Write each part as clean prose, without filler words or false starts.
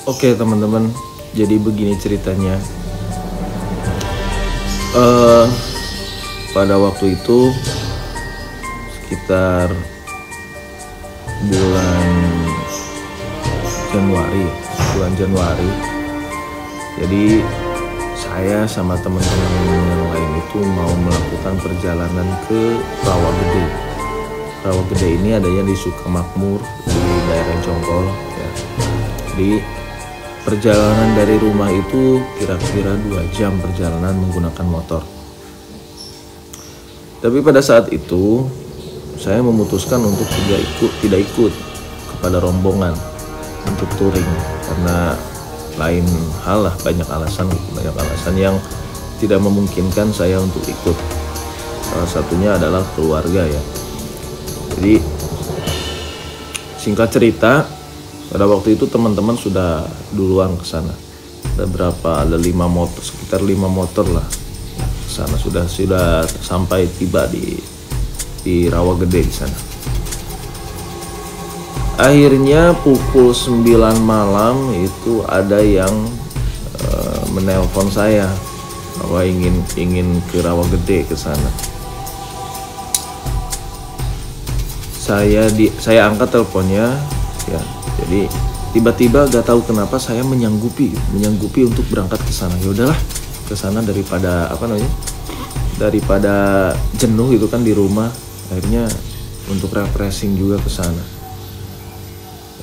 Oke teman-teman, jadi begini ceritanya. Pada waktu itu sekitar bulan Januari. Jadi saya sama teman-teman yang lain itu mau melakukan perjalanan ke Rawagede. Rawagede ini adanya di Sukamakmur di daerah Jonggol ya. Di perjalanan dari rumah itu kira-kira 2 jam perjalanan menggunakan motor. Tapi pada saat itu saya memutuskan untuk tidak ikut kepada rombongan untuk touring karena lain hal lah, banyak alasan yang tidak memungkinkan saya untuk ikut. Salah satunya adalah keluarga ya. Jadi singkat cerita, pada waktu itu teman-teman sudah duluan ke sana. Ada 5 motor, sekitar 5 motor lah. Sana sudah sampai tiba di Rawagede di sana. Akhirnya pukul 9 malam itu ada yang menelpon saya bahwa ingin ke Rawagede ke sana. Saya angkat teleponnya ya. Jadi tiba-tiba gak tahu kenapa saya menyanggupi untuk berangkat ke sana. Ya udahlah, ke sana daripada jenuh gitu kan di rumah. Akhirnya untuk refreshing juga ke sana.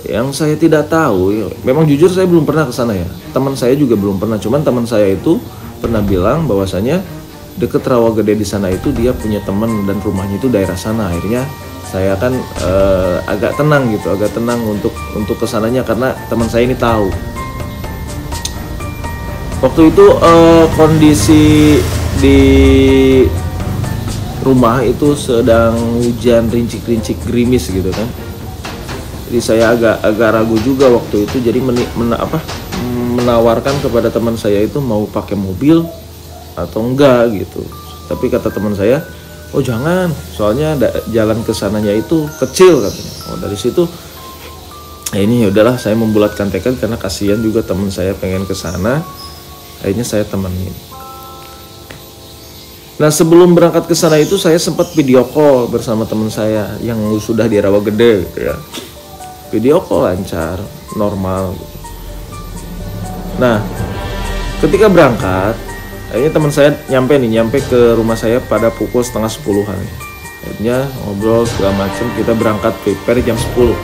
Yang saya tidak tahu, memang jujur saya belum pernah ke sana ya. Teman saya juga belum pernah. Cuman teman saya itu pernah bilang bahwasanya deket Rawagede di sana itu dia punya teman dan rumahnya itu daerah sana. Akhirnya saya kan agak tenang untuk kesananya karena teman saya ini tahu. Waktu itu kondisi di rumah itu sedang hujan rincik-rincik gerimis gitu kan. Jadi saya agak ragu juga waktu itu. Jadi menawarkan kepada teman saya itu mau pakai mobil atau enggak gitu. Tapi kata teman saya, oh jangan, soalnya jalan ke sananya itu kecil katanya. Oh dari situ, ini ya udahlah saya membulatkan tekad karena kasihan juga teman saya pengen ke sana. Akhirnya saya temenin. Nah sebelum berangkat ke sana itu saya sempat video call bersama teman saya yang sudah di Rawagede gitu ya. Video call lancar, normal. Nah ketika berangkat, akhirnya teman saya nyampe ke rumah saya pada pukul 9:30-an. Akhirnya ngobrol segala macam, kita berangkat prepare jam 10.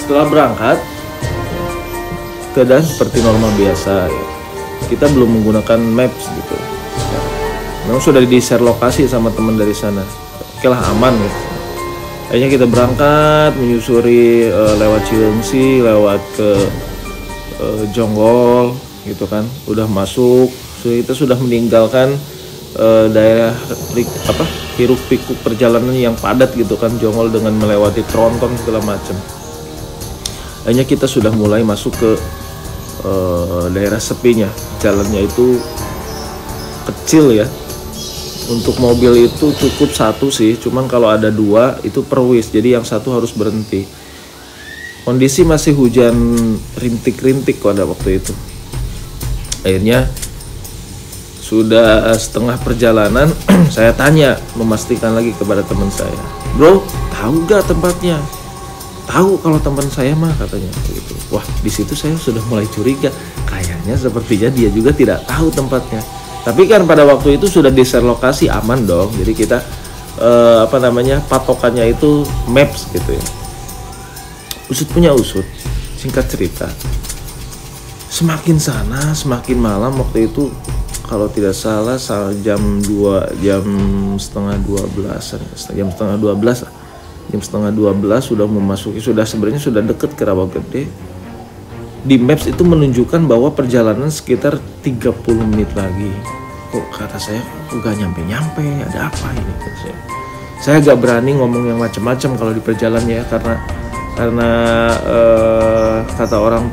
Setelah berangkat, keadaan seperti normal biasa ya. Kita belum menggunakan maps gitu. Memang sudah di-share lokasi sama teman dari sana. Oke lah, aman gitu. Akhirnya kita berangkat menyusuri lewat Cilengsi, lewat ke Jonggol gitu kan, udah masuk, kita sudah meninggalkan daerah hiruk pikuk perjalanan yang padat gitu kan, Jonggol dengan melewati tronton segala macam. Akhirnya kita sudah mulai masuk ke daerah sepinya. Jalannya itu kecil ya, untuk mobil itu cukup 1 sih, cuman kalau ada 2 itu perwis, jadi yang 1 harus berhenti. Kondisi masih hujan rintik-rintik pada waktu itu. Akhirnya sudah setengah perjalanan saya tanya, memastikan lagi kepada teman saya, bro tahu gak tempatnya? Tahu kalau teman saya mah katanya gitu. Wah di situ saya sudah mulai curiga, kayaknya sepertinya dia juga tidak tahu tempatnya. Tapi kan pada waktu itu sudah di-share lokasi, aman dong. Jadi kita patokannya itu maps gitu ya. Usut punya usut, singkat cerita, semakin sana semakin malam waktu itu, kalau tidak salah jam 11:30 sudah memasuki, sebenarnya sudah dekat ke Rawagede. Di maps itu menunjukkan bahwa perjalanan sekitar 30 menit lagi. Kok kata saya gak nyampe-nyampe, ada apa ini? Saya gak berani ngomong yang macam-macam kalau di perjalanannya karena kata orang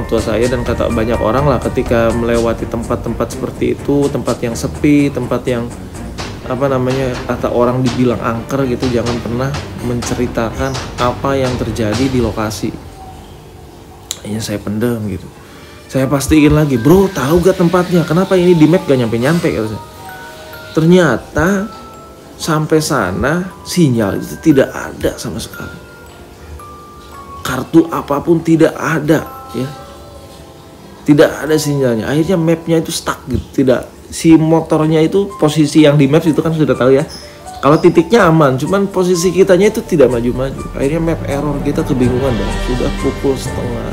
tua saya dan kata banyak orang lah, ketika melewati tempat-tempat seperti itu, tempat yang sepi, tempat yang kata orang dibilang angker gitu, jangan pernah menceritakan apa yang terjadi di lokasi. Akhirnya saya pendam gitu. Saya pastiin lagi, bro tahu gak tempatnya? Kenapa ini di map gak nyampe-nyampe? Ternyata sampai sana sinyal itu tidak ada sama sekali. Kartu apapun tidak ada ya. Tidak ada sinyalnya. Akhirnya mapnya itu stuck gitu. Tidak, si motornya itu posisi yang di map itu kan sudah tahu ya. Kalau titiknya aman, cuman posisi kitanya itu tidak maju-maju. Akhirnya map error, kita kebingungan dong. Sudah pukul setengah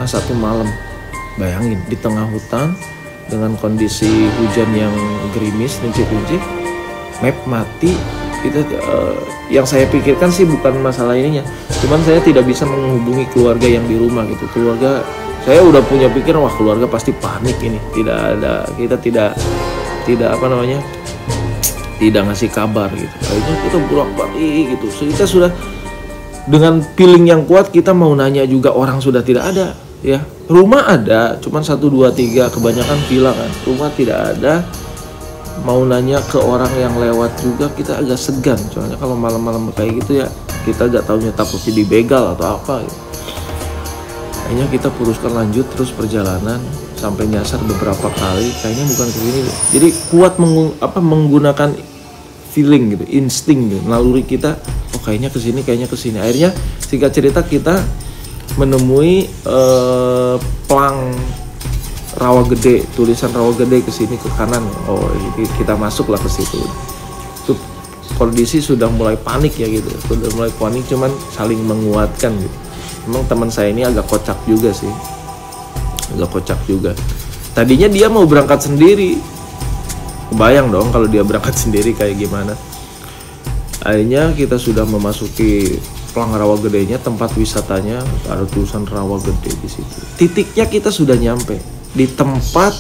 satu malam. Bayangin di tengah hutan dengan kondisi hujan yang gerimis, rincik-rincik, map mati. Kita yang saya pikirkan sih bukan masalah ininya, cuman saya tidak bisa menghubungi keluarga yang di rumah gitu. Keluarga saya udah punya pikiran, wah keluarga pasti panik ini. Kita tidak tidak ngasih kabar gitu. Akhirnya kita bolak-balik gitu. Kita sudah dengan feeling yang kuat, kita mau nanya juga orang sudah tidak ada ya. Rumah ada, cuman 1, 2, 3, kebanyakan villa kan. Rumah tidak ada. Mau nanya ke orang yang lewat juga kita agak segan. Soalnya kalau malam-malam kayak gitu ya, kita agak tahunya takutnya dibegal atau apa gitu. Akhirnya kita putuskan lanjut terus perjalanan sampai nyasar beberapa kali. Kayaknya bukan ke sini. Jadi kuat menggunakan feeling gitu, insting gitu, naluri kita. Oh kayaknya ke sini. Akhirnya singkat cerita kita menemui plang Rawa Gede, tulisan Rawa Gede ke sini ke kanan. Oh, kita masuklah ke situ. Itu kondisi sudah mulai panik ya gitu. Sudah mulai panik, cuman saling menguatkan gitu. Memang teman saya ini agak kocak juga sih. Tadinya dia mau berangkat sendiri. Kebayang dong kalau dia berangkat sendiri kayak gimana. Akhirnya kita sudah memasuki Plang Rawa Gedenya, tempat wisatanya, ada tulisan Rawa Gede di situ. Titiknya kita sudah nyampe di tempat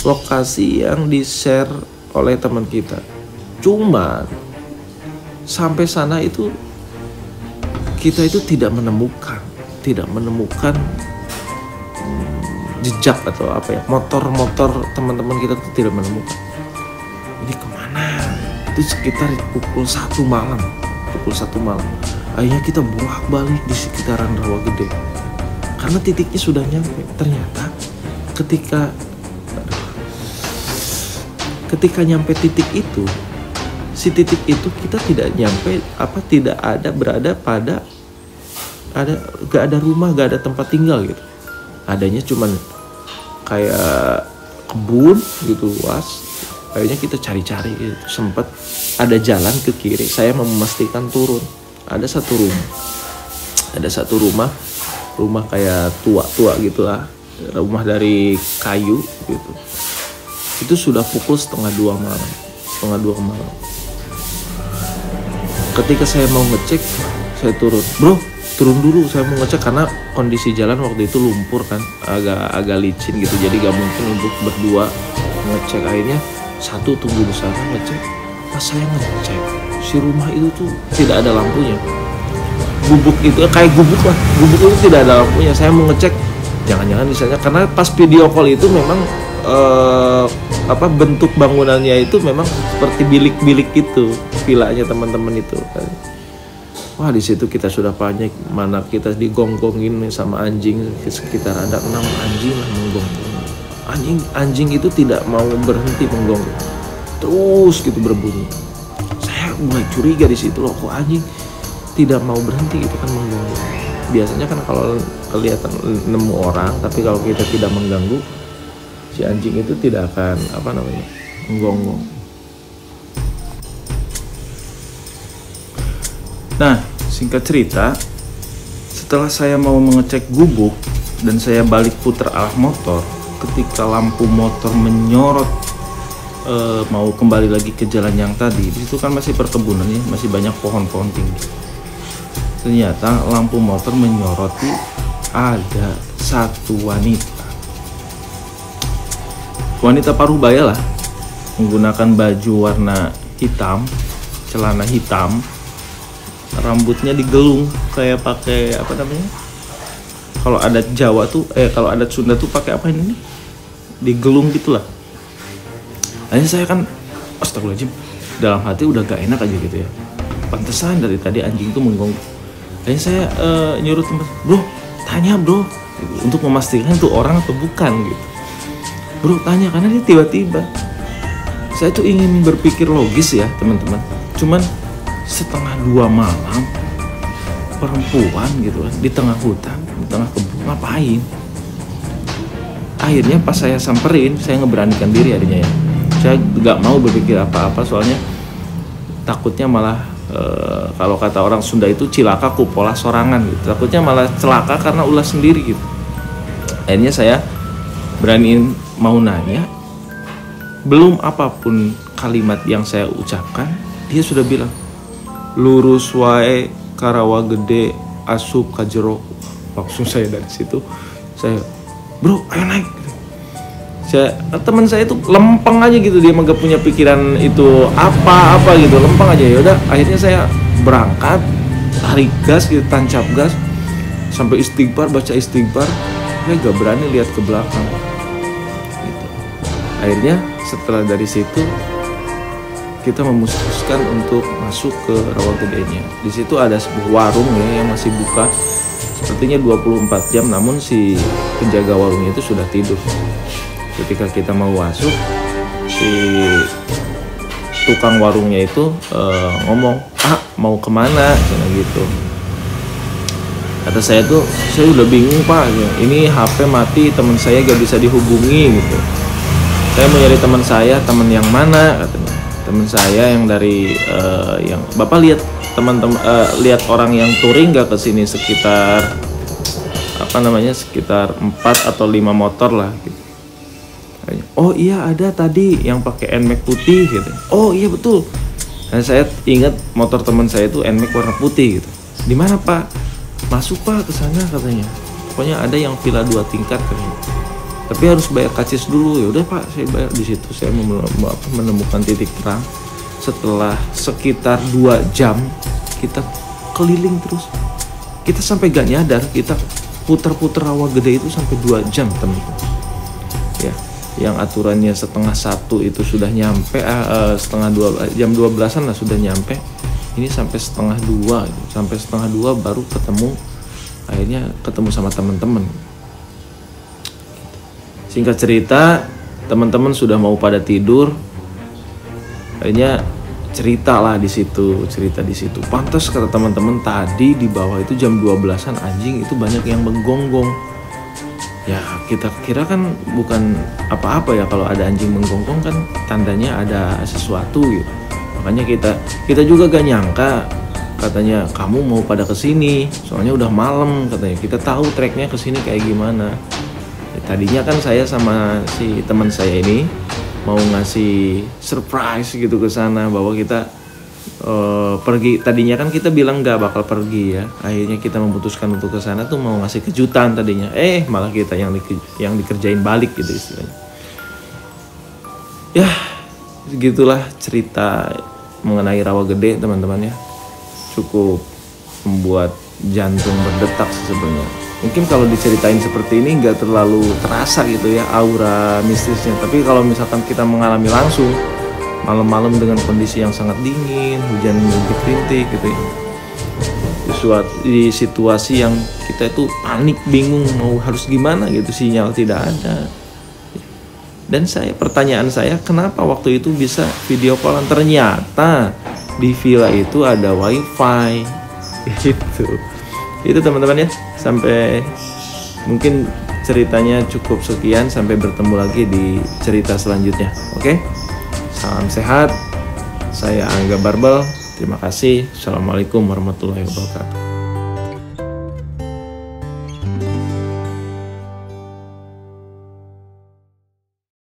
lokasi yang di-share oleh teman kita. Cuman sampai sana itu kita itu tidak menemukan jejak atau apa ya, motor teman-teman kita itu tidak menemukan. Ini kemana? Itu sekitar pukul 1 malam. Akhirnya kita bolak-balik di sekitaran Rawa Gede karena titiknya sudah nyampe. Ternyata ketika nyampe titik itu, kita tidak nyampe gak ada rumah, gak ada tempat tinggal gitu. Adanya cuman kayak kebun gitu luas. Akhirnya kita cari-cari gitu. Sempat ada jalan ke kiri, saya memastikan turun. Ada satu rumah kayak tua gitulah, rumah dari kayu gitu. Itu sudah pukul setengah dua malam. Ketika saya mau ngecek, saya turun. Bro, turun dulu, saya mau ngecek karena kondisi jalan waktu itu lumpur kan, agak licin gitu. Jadi gak mungkin untuk berdua ngecek. Akhirnya satu tunggu di sana ngecek. Pas saya ngecek, si rumah itu tuh tidak ada lampunya. Gubuk itu kayak gubuk itu tidak ada lampunya. Saya mau ngecek, jangan-jangan misalnya karena pas video call itu memang bentuk bangunannya itu memang seperti bilik-bilik itu, villanya teman-teman itu. Wah, di situ kita sudah panik, mana kita digonggongin sama anjing, sekitar ada 6 anjing lah menggonggong. Anjing itu tidak mau berhenti menggonggong, terus gitu berbunyi. Saya mulai curiga di situ loh, kok anjing tidak mau berhenti gitu kan menggonggong. Biasanya kan kalau kelihatan nemu orang, tapi kalau kita tidak mengganggu, si anjing itu tidak akan menggonggong. Nah, singkat cerita, setelah saya mau mengecek gubuk dan saya balik putar arah motor, ketika lampu motor menyorot mau kembali lagi ke jalan yang tadi, di situ kan masih perkebunan ya, masih banyak pohon-pohon tinggi. Ternyata lampu motor menyoroti ada satu wanita paruh-baya lah, menggunakan baju warna hitam, celana hitam, rambutnya digelung kayak pakai kalau adat Jawa tuh kalau adat Sunda tuh pakai apa ini digelung gitulah. Akhirnya saya kan astagfirullahaladzim, dalam hati udah gak enak aja gitu ya, pantesan dari tadi anjing tuh menggonggong. Akhirnya saya nyuruh teman, bro tanya bro gitu, untuk memastikan itu orang atau bukan gitu. Bro tanya karena dia tiba-tiba, saya tuh ingin berpikir logis ya teman-teman, cuman 1:30 malam perempuan gitu kan di tengah hutan, di tengah kebun ngapain. Akhirnya pas saya samperin, saya ngeberanikan diri akhirnya ya, saya gak mau berpikir apa-apa soalnya takutnya malah kalau kata orang Sunda itu cilaka ku pola sorangan gitu, takutnya malah celaka karena ulah sendiri gitu. Akhirnya saya beraniin mau nanya, belum apapun kalimat yang saya ucapkan dia sudah bilang lurus wae karawa gede asup kajero. Langsung saya dari situ saya, bro ayo naik. Teman saya itu lempeng aja gitu, dia gak punya pikiran itu apa-apa gitu, lempeng aja. Ya udah akhirnya saya berangkat, tarik gas gitu, tancap gas sampai istighfar, baca istighfar. Saya gak berani lihat ke belakang gitu. Akhirnya setelah dari situ kita memutuskan untuk masuk ke Rawagedenya. Di situ ada sebuah warung ya yang masih buka sepertinya 24 jam, namun si penjaga warungnya itu sudah tidur. Ketika kita mau masuk, si tukang warungnya itu ngomong, mau kemana? Kayak gitu. Kata saya tuh, saya udah bingung pak, ini HP mati, teman saya gak bisa dihubungi gitu. Saya mau nyari teman saya, teman yang mana? Katanya, teman saya yang dari yang bapak lihat teman-teman lihat orang yang touring gak kesini sekitar sekitar 4 atau 5 motor lah gitu. Oh iya ada tadi yang pakai NMAX putih gitu. Oh iya betul. Dan saya ingat motor teman saya itu NMAX warna putih gitu. Di mana pak? Masuk pak ke sana katanya. Pokoknya ada yang villa 2 tingkat katanya. Tapi harus bayar karcis dulu. Ya udah pak, saya bayar. Di situ saya menemukan titik terang. Setelah sekitar 2 jam kita keliling terus. Kita sampai gak nyadar kita putar-putar Rawagede itu sampai 2 jam teman-teman. Ya. Yang aturannya 1:30 itu sudah nyampe, jam 12-an lah sudah nyampe. Ini sampai 1:30 gitu. Sampai 1:30 baru ketemu, akhirnya ketemu sama teman-teman. Singkat cerita, teman-teman sudah mau pada tidur. Akhirnya cerita di situ. Pantas kata teman-teman tadi di bawah itu jam 12-an anjing itu banyak yang menggonggong. Ya kita kira kan bukan apa-apa ya, kalau ada anjing menggonggong kan tandanya ada sesuatu gitu. Makanya kita juga gak nyangka, katanya kamu mau pada kesini soalnya udah malam katanya, kita tahu treknya kesini kayak gimana ya, tadinya kan saya sama si teman saya ini mau ngasih surprise gitu ke sana bahwa kita pergi. Tadinya kan kita bilang nggak bakal pergi ya, akhirnya kita memutuskan untuk ke sana tuh mau ngasih kejutan tadinya, malah kita yang dikerjain balik gitu istilahnya. Ya gitulah cerita mengenai Rawagede teman-teman ya, cukup membuat jantung berdetak sebenarnya. Mungkin kalau diceritain seperti ini nggak terlalu terasa gitu ya aura mistisnya, tapi kalau misalkan kita mengalami langsung malam-malam dengan kondisi yang sangat dingin, hujan rintik gitu ya, di situasi yang kita itu panik, bingung mau harus gimana gitu, sinyal tidak ada. Dan pertanyaan saya, kenapa waktu itu bisa video callan? Ternyata di villa itu ada wifi gitu. Itu teman-teman ya, sampai mungkin ceritanya cukup sekian, sampai bertemu lagi di cerita selanjutnya. Oke? Salam sehat, saya Angga Barbel. Terima kasih. Assalamualaikum warahmatullahi wabarakatuh.